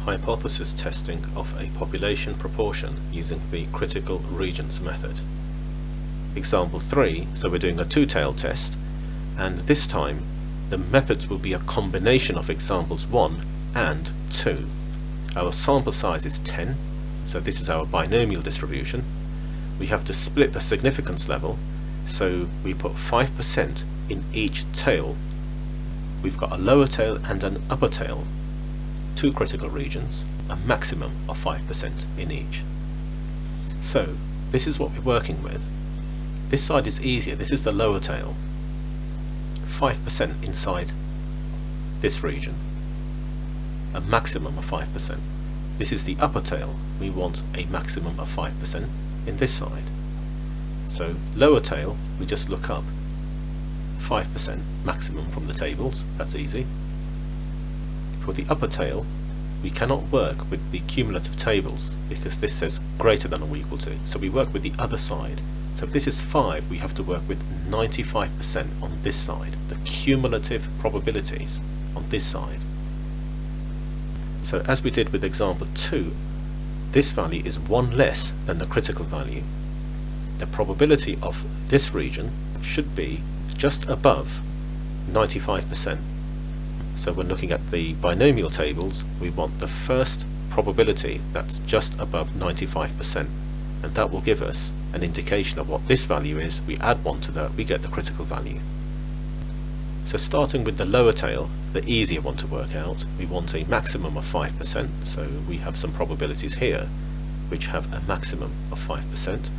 hypothesis testing of a population proportion using the critical regions method. Example 3, so we're doing a two-tailed test, and this time the methods will be a combination of examples 1 and 2. Our sample size is 10, so this is our binomial distribution. We have to split the significance level, so we put 5% in each tail. We've got a lower tail and an upper tail, two critical regions, a maximum of 5% in each. So this is what we're working with. This side is easier, this is the lower tail. 5% inside this region, a maximum of 5%. This is the upper tail, we want a maximum of 5% in this side. So lower tail, we just look up 5% maximum from the tables, that's easy. For the upper tail, we cannot work with the cumulative tables because this says greater than or equal to, so we work with the other side. So if this is 5, we have to work with 95% on this side, the cumulative probabilities on this side. So as we did with example 2, this value is 1 less than the critical value. The probability of this region should be just above 95%. So when looking at the binomial tables, we want the first probability that's just above 95%, and that will give us an indication of what this value is. We add 1 to that, we get the critical value. So starting with the lower tail, the easier one to work out, we want a maximum of 5%, so we have some probabilities here which have a maximum of 5%.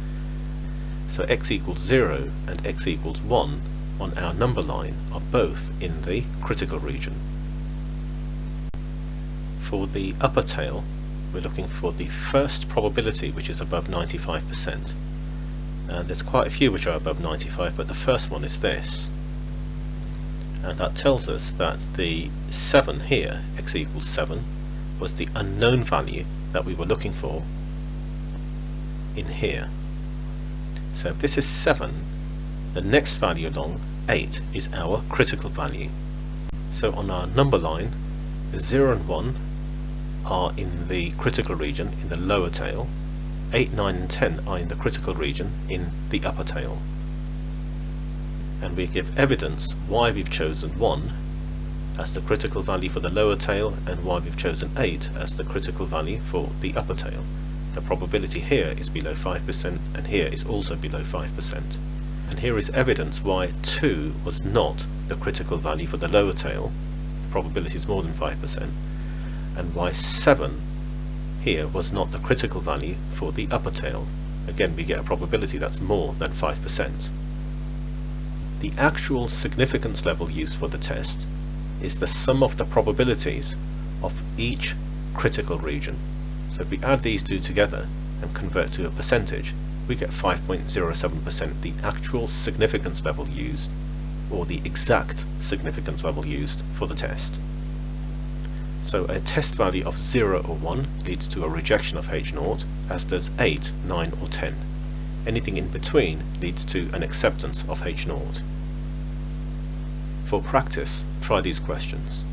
So x equals 0 and x equals 1 on our number line are both in the critical region. For the upper tail, we're looking for the first probability which is above 95%. And there's quite a few which are above 95, but the first one is this. And that tells us that the 7 here, x equals 7, was the unknown value that we were looking for in here. So if this is 7, the next value along, 8, is our critical value. So on our number line, 0 and 1 are in the critical region in the lower tail, 8, 9 and 10 are in the critical region in the upper tail. And we give evidence why we've chosen 1 as the critical value for the lower tail and why we've chosen 8 as the critical value for the upper tail. The probability here is below 5% and here is also below 5%. And here is evidence why 2 was not the critical value for the lower tail, the probability is more than 5%, and why 7 here was not the critical value for the upper tail. Again, we get a probability that's more than 5%. The actual significance level used for the test is the sum of the probabilities of each critical region. So if we add these two together and convert to a percentage, we get 5.07%, the actual significance level used, or the exact significance level used for the test. So a test value of 0 or 1 leads to a rejection of H0, as does 8, 9 or 10. Anything in between leads to an acceptance of H0. For practice, try these questions.